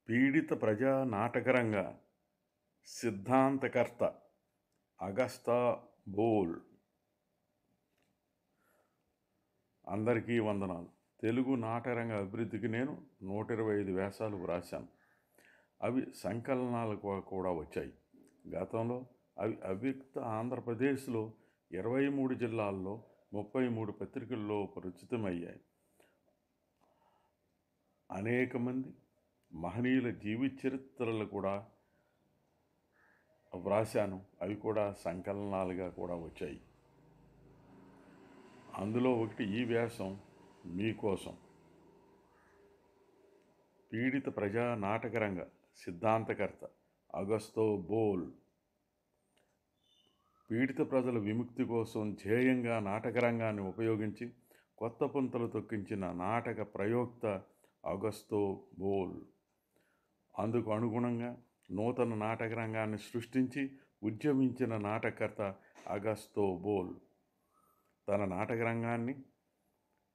పీడిత ప్రజా నాటకరంగ సిద్ధాంతకర్త అగస్తా బోల్. అందరికీ వందనాలు. తెలుగు నాటకరంగ అభివృద్ధికి నేను 125 వ్యాసాలు వ్రాశాను. అవి సంకలనాలకు కూడా వచ్చాయి. గతంలో అవి అవ్యక్త ఆంధ్రప్రదేశ్లో 23 జిల్లాల్లో 33 పత్రికల్లో ప్రచురితమయ్యాయి. అనేక మంది మహనీయుల జీవిత చరిత్రలు కూడా వ్రాశాను. అవి కూడా సంకలనాలుగా కూడా వచ్చాయి. అందులో ఒకటి ఈ వ్యాసం మీకోసం. పీడిత ప్రజా నాటకరంగ సిద్ధాంతకర్త అగస్తో బోల్. పీడిత ప్రజల విముక్తి కోసం ధ్యేయంగా నాటకరంగాన్ని ఉపయోగించి కొత్త పుంతలు తొక్కించిన నాటక ప్రయోక్త అగస్తో బోల్. అందుకు అనుగుణంగా నూతన నాటకరంగాన్ని సృష్టించి ఉద్యమించిన నాటకర్త అగస్తో బోల్ తన నాటకరంగాన్ని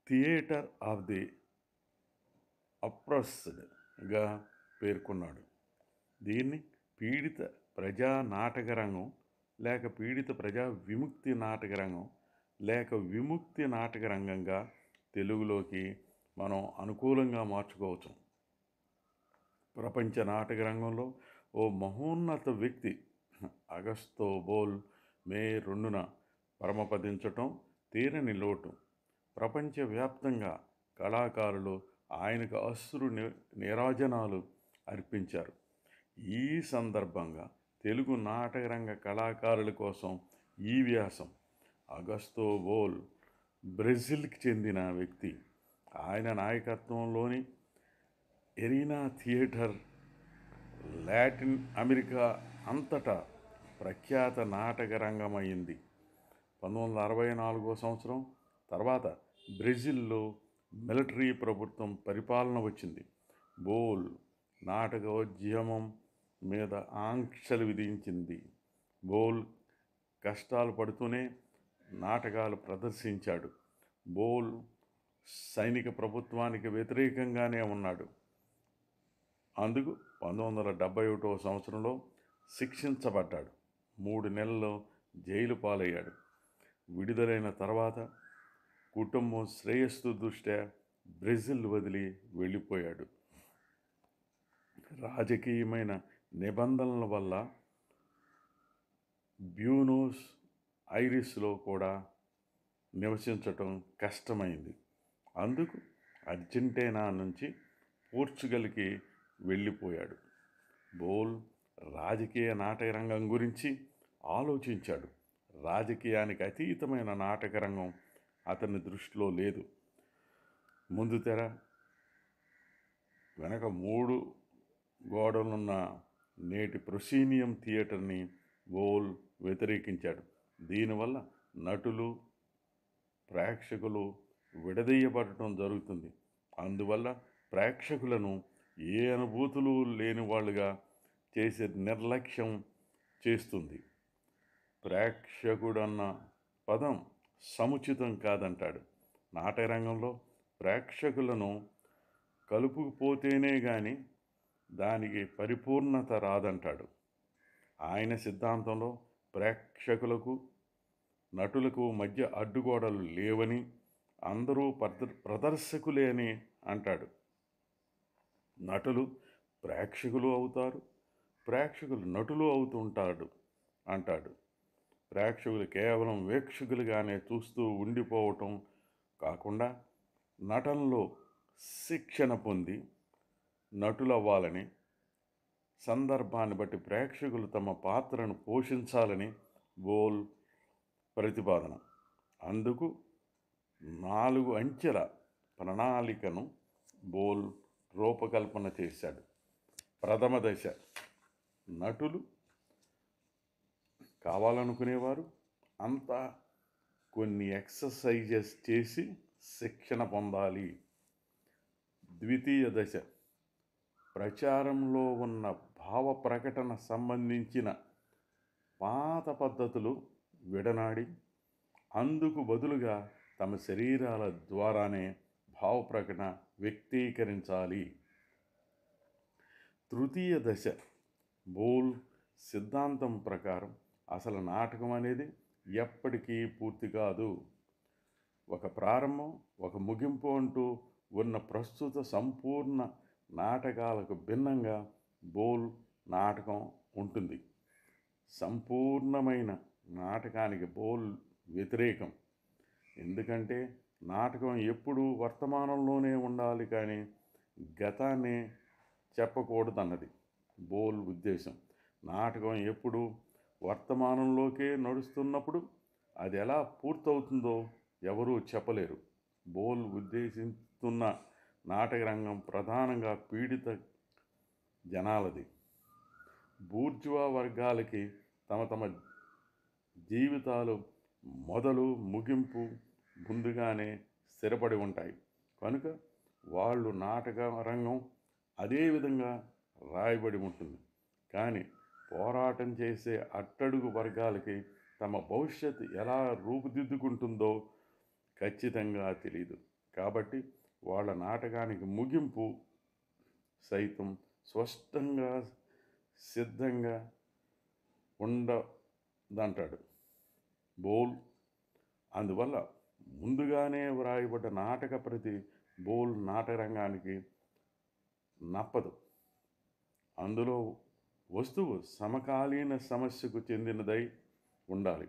థియేటర్ ఆఫ్ ది అప్రెస్డ్గా పేర్కొన్నాడు. దీన్ని పీడిత ప్రజా నాటకరంగం లేక పీడిత ప్రజా విముక్తి నాటకరంగం లేక విముక్తి నాటకరంగంగా తెలుగులోకి మనం అనుకూలంగా మార్చుకోవచ్చు. ప్రపంచ నాటకరంగంలో ఓ మహోన్నత వ్యక్తి అగస్తో బోల్ మే 2న పరమపదించటం తీరని లోటు. ప్రపంచవ్యాప్తంగా కళాకారులు ఆయనకు అశ్రు నీరాజనాలు అర్పించారు. ఈ సందర్భంగా తెలుగు నాటకరంగ కళాకారుల కోసం ఈ వ్యాసం. అగస్తో బోల్ బ్రెజిల్కి చెందిన వ్యక్తి. ఆయన నాయకత్వంలోని ఎరీనా థియేటర్ లాటిన్ అమెరికా అంతటా ప్రఖ్యాత నాటకరంగమైంది. 1964 సంవత్సరం తర్వాత బ్రెజిల్లో మిలిటరీ ప్రభుత్వం పరిపాలన వచ్చింది. బోల్ నాటకోద్యమం మీద ఆంక్షలు విధించింది. బోల్ కష్టాలు పడుతూనే నాటకాలు ప్రదర్శించాడు. బోల్ సైనిక ప్రభుత్వానికి వ్యతిరేకంగానే ఉన్నాడు. అందుకు 1971 సంవత్సరంలో శిక్షించబడ్డాడు. 3 నెలల్లో జైలు పాలయ్యాడు. విడుదలైన తర్వాత కుటుంబం శ్రేయస్సు దృష్ట్యా బ్రెజిల్ వదిలి వెళ్ళిపోయాడు. రాజకీయమైన నిబంధనల వల్ల బ్యూనోస్ ఐరిస్లో కూడా నివసించటం కష్టమైంది. అందుకు అర్జెంటీనా నుంచి పోర్చుగల్కి వెళ్ళిపోయాడు. బోల్ రాజకీయ నాటకరంగం గురించి ఆలోచించాడు. రాజకీయానికి అతీతమైన నాటకరంగం అతని దృష్టిలో లేదు. ముందు తెర వెనక 3 గోడలున్న నేటి ప్రొసీనియం థియేటర్ని బోల్ వ్యతిరేకించాడు. దీనివల్ల నటులు ప్రేక్షకులు విడదీయబడటం జరుగుతుంది. అందువల్ల ప్రేక్షకులను ఏ అనుభూతులు లేని వాళ్ళుగా చేసే నిర్లక్ష్యం చేస్తుంది. ప్రేక్షకుడన్న పదం సముచితం కాదంటాడు. నాటకరంగంలో ప్రేక్షకులను కలుపుకుపోతేనే కానీ దానికి పరిపూర్ణత రాదంటాడు. ఆయన సిద్ధాంతంలో ప్రేక్షకులకు నటులకు మధ్య అడ్డుగోడలు లేవని, అందరూ ప్రదర్శకులే అని అంటాడు. నటులు ప్రేక్షకులు అవుతారు, ప్రేక్షకులు నటులు అవుతుంటాడు అంటాడు. ప్రేక్షకులు కేవలం వీక్షకులుగానే చూస్తూ ఉండిపోవటం కాకుండా నటనలో శిక్షణ పొంది నటులవ్వాలని, సందర్భాన్ని బట్టి ప్రేక్షకులు తమ పాత్రను పోషించాలని బోల్ ప్రతిపాదన. అందుకు 4 అంచెల ప్రణాళికను బోల్ రూపకల్పన చేశాడు. ప్రథమ దశ, నటులు కావాలనుకునేవారు అంతా కొన్ని ఎక్సర్సైజెస్ చేసి శిక్షణ పొందాలి. ద్వితీయ దశ, ప్రచారంలో ఉన్న భావ ప్రకటన సంబంధించిన పాత పద్ధతులు విడనాడి అందుకు బదులుగా తమ శరీరాల ద్వారానే భావ ప్రకటన వ్యక్తీకరించాలి. తృతీయ దశ బోల్ సిద్ధాంతం ప్రకారం అసలు నాటకం అనేది ఎప్పటికీ పూర్తి కాదు. ఒక ప్రారంభం, ఒక ముగింపు అంటూ ఉన్న ప్రస్తుత సంపూర్ణ నాటకాలకు భిన్నంగా బోల్ నాటకం ఉంటుంది. సంపూర్ణమైన నాటకానికి బోల్ వ్యతిరేకం. ఎందుకంటే నాటకం ఎప్పుడూ వర్తమానంలోనే ఉండాలి, కానీ గతాన్ని చెప్పకూడదన్నది బోల్ ఉద్దేశం. నాటకం ఎప్పుడు వర్తమానంలోకే నడుస్తున్నప్పుడు అది ఎలా పూర్తవుతుందో ఎవరూ చెప్పలేరు. బోల్ ఉద్దేశిస్తున్న నాటక రంగం ప్రధానంగా పీడిత జనాలది. బూర్జువా వర్గాలకి తమ తమ జీవితాలు మొదలు ముగింపు ముందుగానే స్థిరపడి ఉంటాయి. కనుక వాళ్ళు నాటక రంగం అదే విధంగా రాయబడి ఉంటుంది. కానీ పోరాటం చేసే అట్టడుగు వర్గాలకి తమ భవిష్యత్తు ఎలా రూపుదిద్దుకుంటుందో ఖచ్చితంగా తెలియదు. కాబట్టి వాళ్ళ నాటకానికి ముగింపు సైతం స్పష్టంగా సిద్ధంగా ఉండదంటాడు బోల్. అందువల్ల ముందుగానే వ్రాయబడ్డ నాటక ప్రతి బోల్ నాటక రంగానికి నప్పదు. అందులో వస్తువు సమకాలీన సమస్యకు చెందినదై ఉండాలి.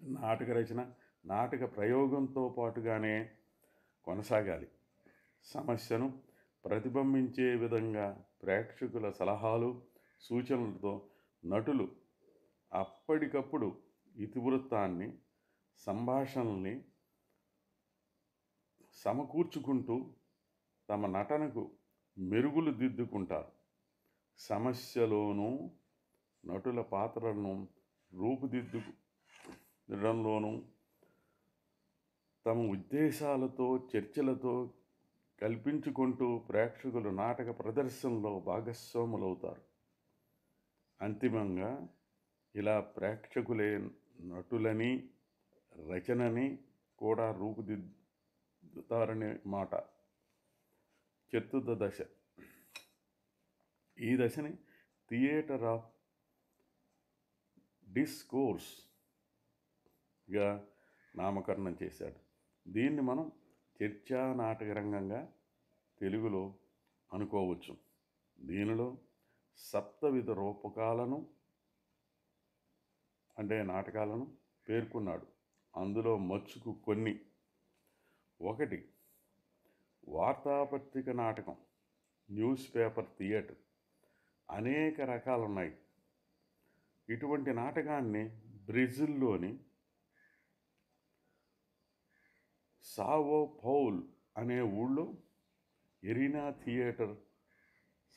నాటక రచన నాటక ప్రయోగంతో పాటుగానే కొనసాగాలి. సమస్యను ప్రతిబింబించే విధంగా ప్రేక్షకుల సలహాలు, సూచనలతో నటులు అప్పటికప్పుడు ఇతివృత్తాన్ని, సంభాషణల్ని సమకూర్చుకుంటూ తమ నటనకు మెరుగులు దిద్దుకుంటారు. సమస్యలోనూ నటుల పాత్రలను రూపుదిద్దడంలోనూ తమ ఉద్దేశాలతో, చర్చలతో కల్పించుకుంటూ ప్రేక్షకులు నాటక ప్రదర్శనలో భాగస్వాములవుతారు. అంతిమంగా ఇలా ప్రేక్షకులే నటులని, రచనని కూడా రూపుదిద్దుతారనే మాట. చతుర్థ దశ. ఈ దశని థియేటర్ ఆఫ్ డిస్కోర్స్గా నామకరణం చేశాడు. దీన్ని మనం చర్చా నాటక రంగంగా తెలుగులో అనుకోవచ్చు. దీనిలో సప్తవిధ రూపకాలను అంటే నాటకాలను పేర్కొన్నాడు. అందులో మచ్చుకు కొన్ని. 1. వార్తాపత్రిక నాటకం, న్యూస్ పేపర్ థియేటర్. అనేక రకాలున్నాయి. ఇటువంటి నాటకాన్ని బ్రెజిల్లోని సావో పౌల్ అనే ఊళ్ళో ఎరీనా థియేటర్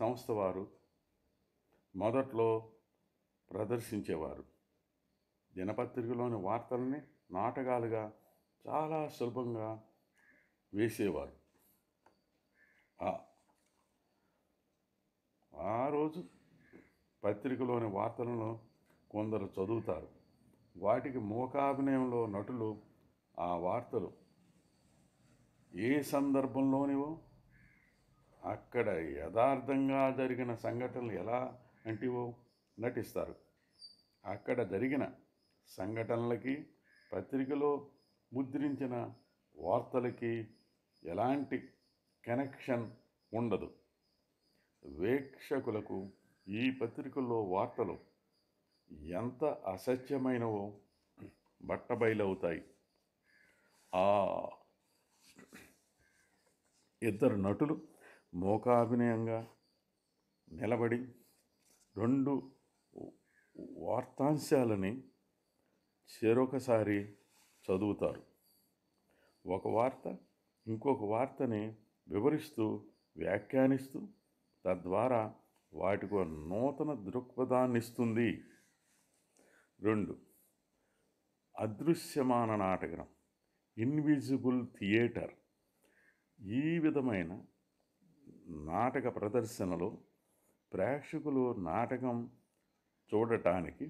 సంస్థ వారు మొదట్లో ప్రదర్శించేవారు. దినపత్రికలోని వార్తల్ని నాటకాలుగా చాలా సులభంగా వేసేవారు. ఆ రోజు పత్రికలోని వార్తలను కొందరు చదువుతారు. వాటికి మూకాభినయంలో నటులు ఆ వార్తలు ఏ సందర్భంలోనివో, అక్కడ యథార్థంగా జరిగిన సంఘటనలు ఎలా అంటివో నటిస్తారు. అక్కడ జరిగిన సంఘటనలకి, పత్రికలో ముద్రించిన వార్తలకి ఎలాంటి కనెక్షన్ ఉండదు. వీక్షకులకు ఈ పత్రికల్లో వార్తలు ఎంత అసత్యమైనవో బట్టబయలవుతాయి. ఆ ఇద్దరు నటులు మూకాభినయంగా నిలబడి 2 వార్తాంశాలని చెరొకసారి చదువుతారు. ఒక వార్త ఇంకొక వార్తని వివరిస్తూ, వ్యాఖ్యానిస్తూ, తద్వారా వాటికి నూతన దృక్పథాన్నిస్తుంది. 2. అదృశ్యమాన నాటకం, ఇన్విజిబుల్ థియేటర్. ఈ విధమైన నాటక ప్రదర్శనలో ప్రేక్షకులు నాటకం చూడటానికి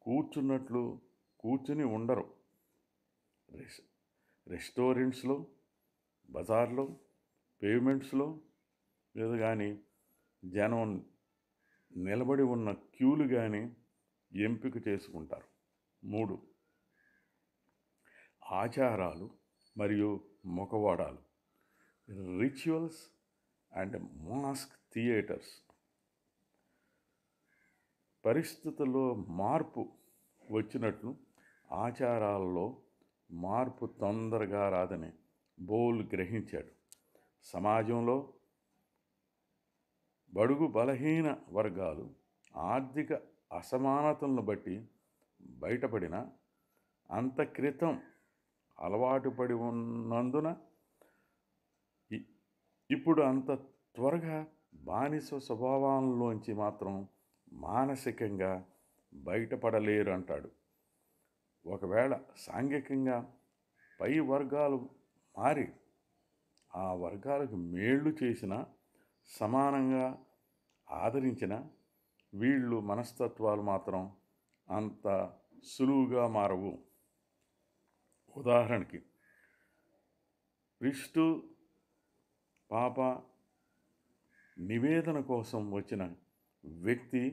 కూర్చున్నట్లు కూర్చుని ఉండరు. రెస్టారెంట్స్లో, బజార్లో, పేమెంట్స్లో లేదు కానీ జనం నిలబడి ఉన్న క్యూలు కానీ ఎంపిక చేసుకుంటారు. 3. ఆచారాలు మరియు ముఖవాడాలు, రిచువల్స్ అండ్ మాస్క్ థియేటర్స్. పరిస్థితుల్లో మార్పు వచ్చినట్లు ఆచారాల్లో మార్పు తొందరగా రాదని బౌల్ గ్రహించాడు. సమాజంలో బడుగు బలహీన వర్గాలు ఆర్థిక అసమానతలను బట్టి బయటపడిన అంత క్రితం అలవాటు పడి ఉన్నందున ఇప్పుడు అంత త్వరగా బానిస స్వభావాల్లోంచి మాత్రం మానసికంగా బయటపడలేరు అంటాడు. ఒకవేళ సాంఘికంగా పై వర్గాలు మారి ఆ వర్గాలకు మేళ్ళు చేసిన, సమానంగా ఆదరించిన వీళ్ళు మనస్తత్వాలు మాత్రం అంత సులువుగా మారవు. ఉదాహరణకి ప్రిస్టు పాప నివేదన కోసం వచ్చిన వ్యక్తి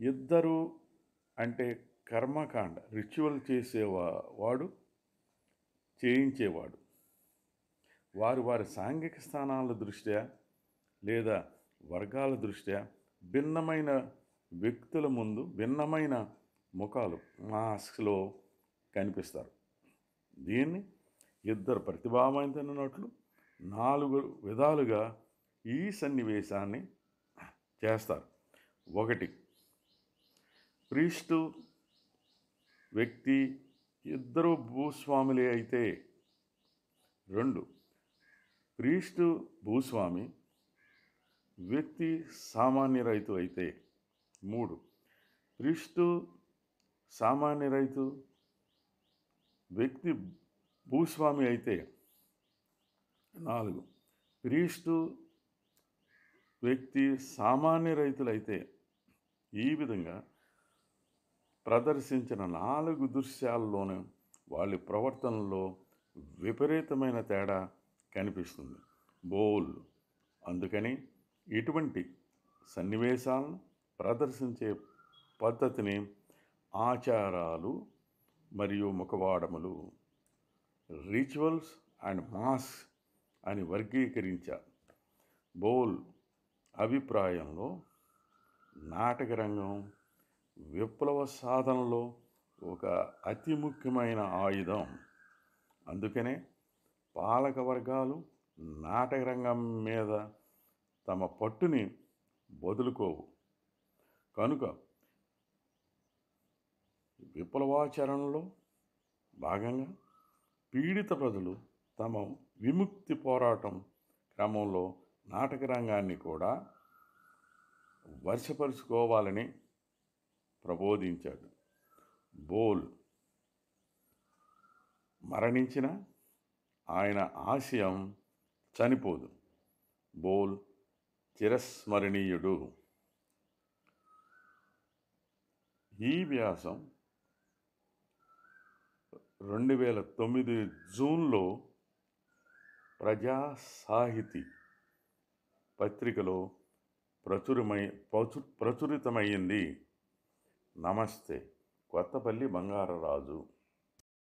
ఇద్దరు అంటే కర్మకాండ రిచువల్ చేసేవాడు చేయించేవాడు వారి సాంఘిక స్థానాల దృష్ట్యా లేదా వర్గాల దృష్ట్యా భిన్నమైన వ్యక్తుల ముందు భిన్నమైన ముఖాలు మాస్క్లో కనిపిస్తారు. దీన్ని ఇద్దరు ప్రతిభావంతున్నట్లు 4 విధాలుగా ఈ సన్నివేశాన్ని చేస్తారు. 1. ప్రీస్టు వ్యక్తి ఇద్దరు భూస్వాములే అయితే. 2. ప్రీస్టు భూస్వామి వ్యక్తి సామాన్య రైతు అయితే. 3. ప్రీస్టు సామాన్య రైతు వ్యక్తి భూస్వామి అయితే. 4. ప్రీస్టు వ్యక్తి సామాన్య రైతులైతే. ఈ విధంగా ప్రదర్శించిన 4 దృశ్యాల్లోనూ వాళ్ళ ప్రవర్తనలో విపరీతమైన తేడా కనిపిస్తుంది. బౌల్ అందుకని ఇటువంటి సన్నివేశాలను ప్రదర్శించే పద్ధతిని ఆచారాలు మరియు ముఖవాడములు, రిచువల్స్ అండ్ మాస్క్ అని వర్గీకరించారు. బౌల్ అభిప్రాయంలో నాటకరంగం విప్లవ సాధనలో ఒక అతి ముఖ్యమైన ఆయుధం. అందుకనే పాలక వర్గాలు నాటకరంగం మీద తమ పట్టుని వదులుకోవు. కనుక విప్లవాచరణలో భాగంగా పీడిత ప్రజలు తమ విముక్తి పోరాటం క్రమంలో నాటక రంగాన్ని కూడా వశపరుచుకోవాలని ప్రబోధించాడు. బౌల్ మరణించిన ఆయన ఆశయం చనిపోదు. బౌల్ చిరస్మరణీయుడు. ఈ వ్యాసం 2009 జూన్లో ప్రజా సాహితీ పత్రికలో ప్రచురితమైంది. నమస్తే. కొత్తపల్లి బంగారరాజు.